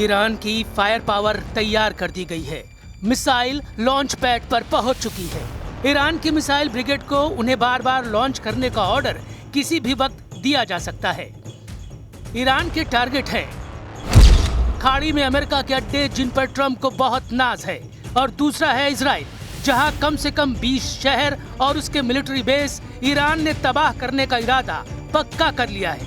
Iran की fire power तैयार कर दी गई है। मिसाइल लॉन्च पैड पर पहुंच चुकी है। ईरान की मिसाइल ब्रिगेड को उन्हें बार बार लॉन्च करने का ऑर्डर किसी भी वक्त दिया जा सकता है। ईरान के टारगेट हैं खाड़ी में अमेरिका के अड्डे जिन पर ट्रंप को बहुत नाज है, और दूसरा है इजराइल, जहां कम से कम 20 शहर और उसके मिलिट्री बेस ईरान ने तबाह करने का इरादा पक्का कर लिया है।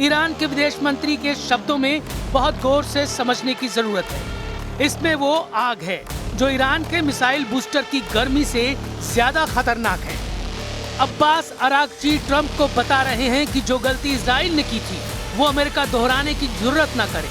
ईरान के विदेश मंत्री के शब्दों में बहुत गौर से समझने की जरूरत है। इसमें वो आग है जो ईरान के मिसाइल बूस्टर की गर्मी से ज्यादा खतरनाक है। अब्बास अरागची ट्रंप को बता रहे हैं कि जो गलती इजराइल ने की थी वो अमेरिका दोहराने की जरूरत न करे।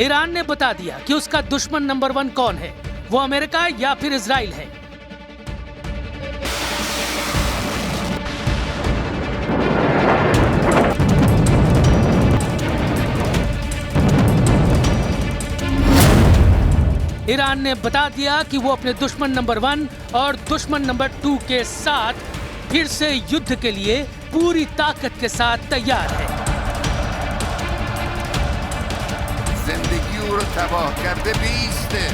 ईरान ने बता दिया कि उसका दुश्मन नंबर 1 कौन है, वो अमेरिका या फिर इजराइल है। ईरान ने बता दिया कि वो अपने दुश्मन नंबर 1 और दुश्मन नंबर 2 के साथ फिर से युद्ध के लिए पूरी ताकत के साथ तैयार है। जिंदगी को तबाह करते बीसते।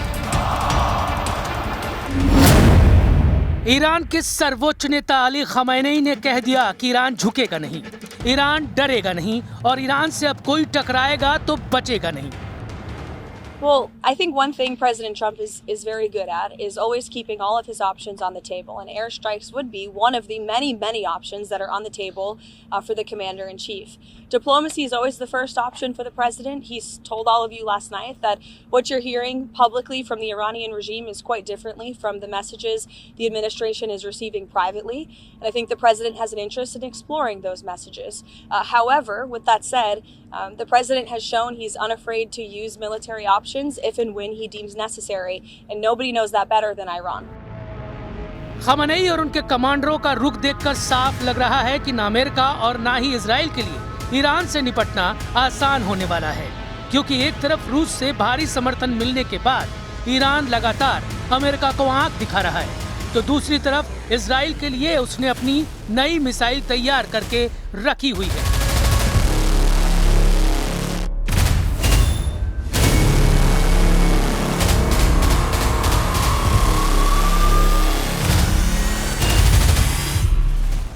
ईरान के सर्वोच्च नेता अली खमैनी ने कह दिया कि ईरान झुकेगा नहीं, ईरान डरेगा नहीं और ईरान से अब कोई टकराएगा तो बचेगा नहीं। Well, I think one thing President Trump is very good at is always keeping all of his options on the table, and airstrikes would be one of the many options that are on the table for the commander-in-chief. Diplomacy is always the first option for the president. He's told all of you last night that what you're hearing publicly from the Iranian regime is quite differently from the messages the administration is receiving privately, and I think the president has an interest in exploring those messages. However, with that said, the president has shown he's unafraid to use military options if and when he deems necessary, and nobody knows that better than Iran. खमैनी और उनके कमांडरों का रुख देखकर साफ लग रहा है कि न अमेरिका और न ही इजराइल के लिए ईरान से निपटना आसान होने वाला है, क्योंकि एक तरफ रूस से भारी समर्थन मिलने के बाद ईरान लगातार अमेरिका को आंख दिखा रहा है, तो दूसरी तरफ इजराइल के लिए उसने अपनी नई मिसाइल तैयार करके रखी हुई है।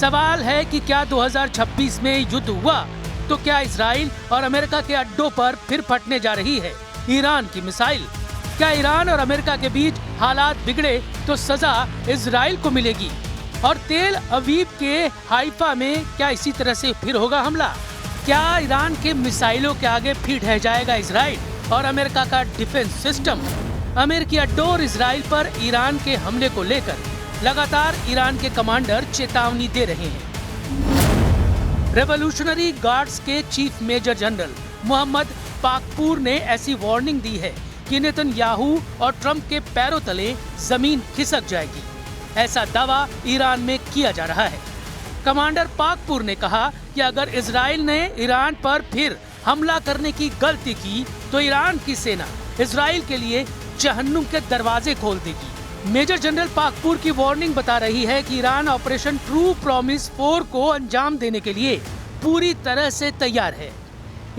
सवाल है कि क्या 2026 में युद्ध हुआ तो क्या इजराइल और अमेरिका के अड्डों पर फिर फटने जा रही है ईरान की मिसाइल? क्या ईरान और अमेरिका के बीच हालात बिगड़े तो सजा इजराइल को मिलेगी? और तेल अवीव के हाइफा में क्या इसी तरह से फिर होगा हमला? क्या ईरान के मिसाइलों के आगे फिर ढह जाएगा इजराइल और अमेरिका का डिफेंस सिस्टम? अमेरिकी अड्डों और इजराइल पर ईरान के हमले को लेकर लगातार ईरान के कमांडर चेतावनी दे रहे हैं। रेवोल्यूशनरी गार्ड्स के chief major general Mohammad Pakpour ने ऐसी वार्निंग दी है कि नेतन्याहू और ट्रंप के पैरों तले जमीन खिसक जाएगी। ऐसा दावा ईरान में किया जा रहा है। कमांडर पाकपूर ने कहा कि अगर इजराइल ने ईरान पर फिर हमला करने की गलती की तो ईरान की सेना इजराइल के लिए जहन्नुम के दरवाजे खोल देगी। मेजर जनरल पाकपूर की वार्निंग बता रही है कि ईरान ऑपरेशन ट्रू प्रॉमिस 4 को अंजाम देने के लिए पूरी तरह से तैयार है।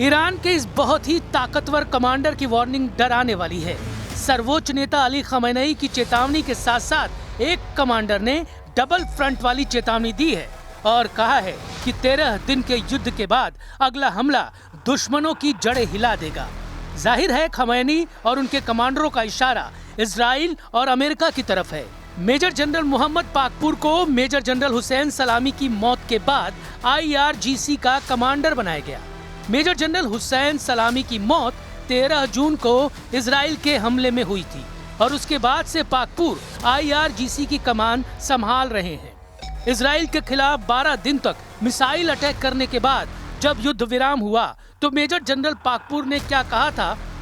ईरान के इस बहुत ही ताकतवर कमांडर की वार्निंग डराने वाली है। सर्वोच्च नेता अली खमैनी की चेतावनी के साथ साथ एक कमांडर ने डबल फ्रंट वाली चेतावनी दी है और कहा है कि 13 दिन के युद्ध के बाद अगला हमला दुश्मनों की जड़ें हिला देगा। जाहिर है खमैनी और उनके कमांडरों का इशारा इजराइल और अमेरिका की तरफ है। मेजर जनरल मोहम्मद पाकपूर को मेजर जनरल हुसैन सलामी की मौत के बाद IRGC का कमांडर बनाया गया। मेजर जनरल हुसैन सलामी की मौत 13 जून को इजराइल के हमले में हुई थी और उसके बाद से पाकपूर IRGC की कमान संभाल रहे हैं। इजराइल के खिलाफ 12 दिन तक मिसाइल अटैक करने के बाद जब युद्ध विराम हुआ तो मेजर जनरल पाकपुर ने क्या कहा था,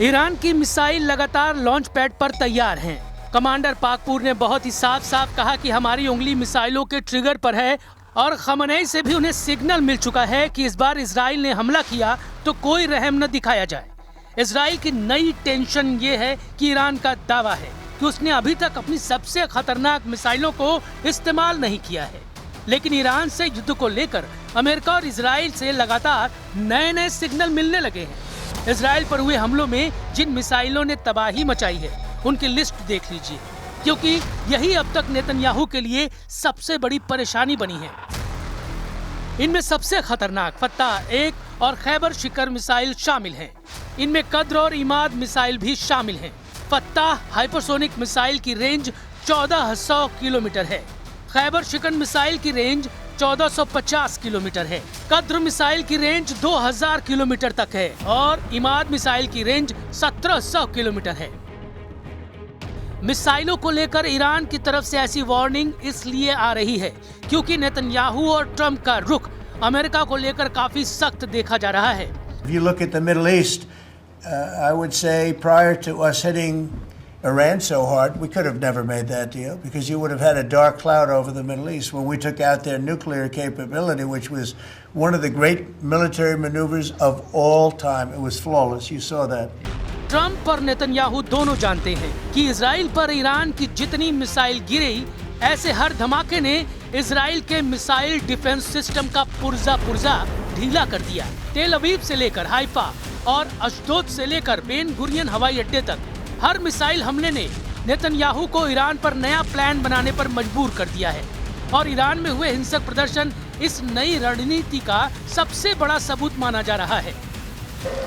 ईरान की मिसाइल लगातार लॉन्च पैड पर तैयार हैं। कमांडर पाकपुर ने बहुत ही साफ साफ कहा कि हमारी उंगली मिसाइलों के ट्रिगर पर है और खमनेई से भी उन्हें सिग्नल मिल चुका है कि इस बार इजराइल ने हमला किया तो कोई रहम न दिखाया जाए। इजराइल की नई टेंशन ये है कि ईरान का दावा है कि उसने अभी तक अपनी सबसे खतरनाक मिसाइलों को इस्तेमाल नहीं किया है, लेकिन ईरान से युद्ध को लेकर अमेरिका और इजराइल से लगातार नए नए सिग्नल मिलने लगे हैं। इजराइल पर हुए हमलों में जिन मिसाइलों ने तबाही मचाई है उनकी लिस्ट देख लीजिए, क्योंकि यही अब तक नेतन्याहू के लिए सबसे बड़ी परेशानी बनी है। इनमें सबसे खतरनाक फत्ताह-1 और खैबर शिकर मिसाइल शामिल हैं। इनमें कद्र और इमाद मिसाइल भी शामिल हैं। फत्ताह हाइपरसोनिक मिसाइल की रेंज 1400 किलोमीटर है। खैबर शिकर मिसाइल की रेंज 1450 किलोमीटर है। कद्र मिसाइल की रेंज 2000 किलोमीटर तक है और इमाद मिसाइल की रेंज 1700 किलोमीटर है। मिसाइलों को लेकर ईरान की तरफ से ऐसी वार्निंग इसलिए आ रही है क्योंकि नेतन्याहू और ट्रंप का रुख अमेरिका को लेकर काफी सख्त देखा जा रहा है। If you look at the Middle East, I would say prior to us hitting Iran so hard, we could have never made that deal because you would have had a dark cloud over the Middle East when we took out their nuclear capability, which was one of the great military maneuvers of all time. It was flawless. You saw that. Trump और Netanyahu दोनों जानते हैं कि Israel पर Iran की जितनी missile गिरी, ऐसे हर धमाके ने इजराइल के मिसाइल डिफेंस सिस्टम का पुर्जा ढीला कर दिया। तेल अवीव से लेकर हाइफा और अशदोद से लेकर बेन गुरियन हवाई अड्डे तक हर मिसाइल हमले ने नेतन्याहू को ईरान पर नया प्लान बनाने पर मजबूर कर दिया है और ईरान में हुए हिंसक प्रदर्शन इस नई रणनीति का सबसे बड़ा सबूत माना जा रहा है।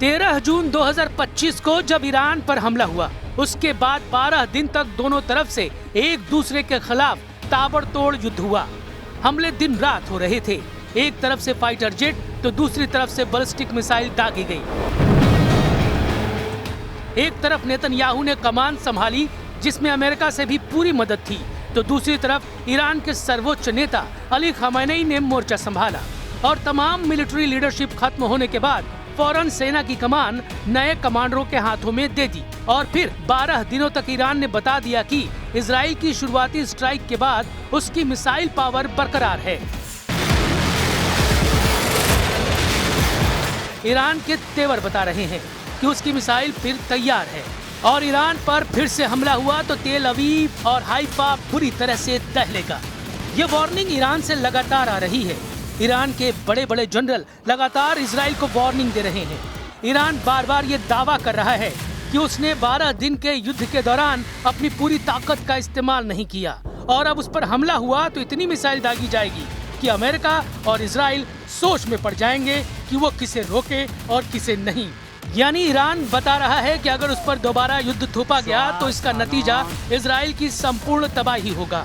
13 जून 2025 को जब ईरान पर हमला हुआ, उसके बाद 12 दिन तक दोनों तरफ से एक दूसरे के खिलाफ ताबड़तोड़ युद्ध हुआ। हमले दिन रात हो रहे थे। एक तरफ से फाइटर जेट तो दूसरी तरफ से बैलिस्टिक मिसाइल दागी गई। एक तरफ नेतन्याहू ने कमान संभाली जिसमें अमेरिका से भी पूरी मदद थी, तो दूसरी तरफ ईरान के सर्वोच्च नेता अली खamenei ने मोर्चा संभाला और तमाम मिलिट्री लीडरशिप खत्म होने के बाद फौरन सेना की कमान नए कमांडरों के हाथों में दे दी और फिर 12 दिनों तक ईरान ने बता दिया कि इजराइल की शुरुआती स्ट्राइक के बाद उसकी मिसाइल पावर बरकरार है। ईरान के तेवर बता रहे हैं कि उसकी मिसाइल फिर तैयार है और ईरान पर फिर से हमला हुआ तो तेल अवीव और हाइफा बुरी तरह से दहलेगा। ये वार्निंग ईरान से लगातार आ रही है। ईरान के बड़े बड़े जनरल लगातार इजराइल को वार्निंग दे रहे हैं। ईरान बार बार ये दावा कर रहा है कि उसने 12 दिन के युद्ध के दौरान अपनी पूरी ताकत का इस्तेमाल नहीं किया और अब उस पर हमला हुआ तो इतनी मिसाइल दागी जाएगी कि अमेरिका और इजराइल सोच में पड़ जाएंगे कि वो किसे रोके और किसे नहीं। यानी ईरान बता रहा है कि अगर उस पर दोबारा युद्ध थोपा गया तो इसका नतीजा इजराइल की संपूर्ण तबाही होगा।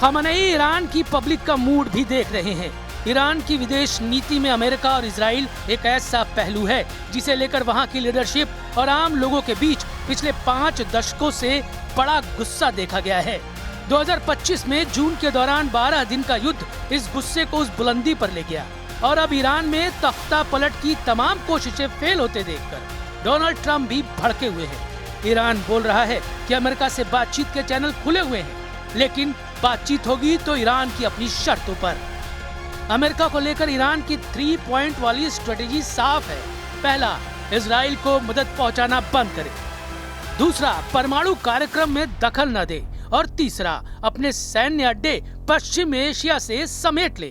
खamenei ईरान की पब्लिक का मूड भी देख रहे हैं। ईरान की विदेश नीति में अमेरिका और इजराइल एक ऐसा पहलू है जिसे लेकर वहां की लीडरशिप और आम लोगों के बीच पिछले 5 दशकों से बड़ा गुस्सा देखा गया है। 2025 में जून के दौरान 12 दिन का युद्ध इस गुस्से को उस बुलंदी पर ले गया और अब ईरान में तख्ता पलट की तमाम कोशिशें फेल होते देखकर डोनाल्ड ट्रंप भी भड़के हुए हैं। ईरान बोल रहा है कि अमेरिका से बातचीत के चैनल खुले हुए हैं, लेकिन बातचीत होगी तो ईरान की अपनी शर्तों पर। अमेरिका को लेकर ईरान की 3 पॉइंट वाली स्ट्रेटेजी साफ है। पहला, इजराइल को मदद पहुंचाना बंद करे। दूसरा, परमाणु कार्यक्रम में दखल न दे। और तीसरा, अपने सैन्य अड्डे पश्चिम एशिया से समेट ले।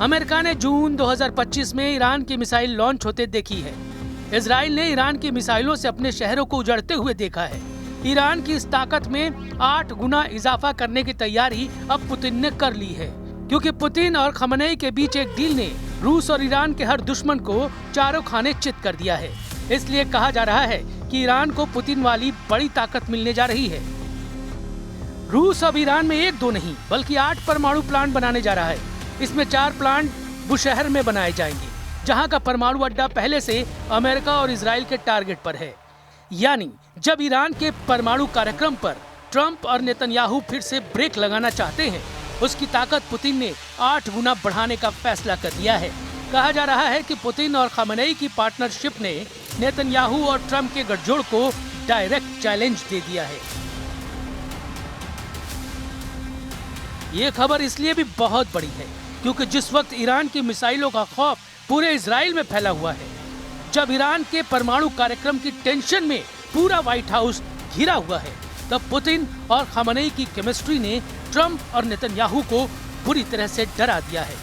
अमेरिका ने जून 2025 में ईरान की मिसाइल लॉन्च होते देखी है। इजराइल ने ईरान की मिसाइलों से अपने शहरों को उजड़ते हुए देखा है। ईरान की इस ताकत में 8 गुना इजाफा करने की तैयारी अब पुतिन ने कर ली है, क्योंकि पुतिन और खमेनी के बीच एक डील ने रूस और ईरान के हर दुश्मन को चारों खाने चित कर दिया है। इसलिए कहा जा रहा है कि ईरान को पुतिन वाली बड़ी ताकत मिलने जा रही है। रूस अब ईरान में 1-2 नहीं बल्कि 8 परमाणु प्लांट बनाने जा रहा है। इसमें 4 प्लांट बुशहर में बनाए जाएंगे, जहां का परमाणु अड्डा पहले से अमेरिका और इजराइल के टारगेट पर है। यानी जब ईरान के परमाणु कार्यक्रम पर ट्रंप और नेतन्याहू फिर से ब्रेक लगाना चाहते हैं, उसकी ताकत पुतिन ने 8 गुना बढ़ाने का फैसला कर लिया है। कहा जा रहा है कि पुतिन और खमेनी की पार्टनरशिप ने नेतन्याहू और ट्रंप के गठजोड़ को डायरेक्ट चैलेंज दे दिया है। ये खबर इसलिए भी बहुत बड़ी है क्योंकि जिस वक्त ईरान की मिसाइलों का खौफ पूरे इजराइल में फैला हुआ है, जब ईरान के परमाणु कार्यक्रम की टेंशन में पूरा व्हाइट हाउस घिरा हुआ है, तब पुतिन और खमेनी की केमिस्ट्री ने ट्रंप और नेतन्याहू को बुरी तरह से डरा दिया है।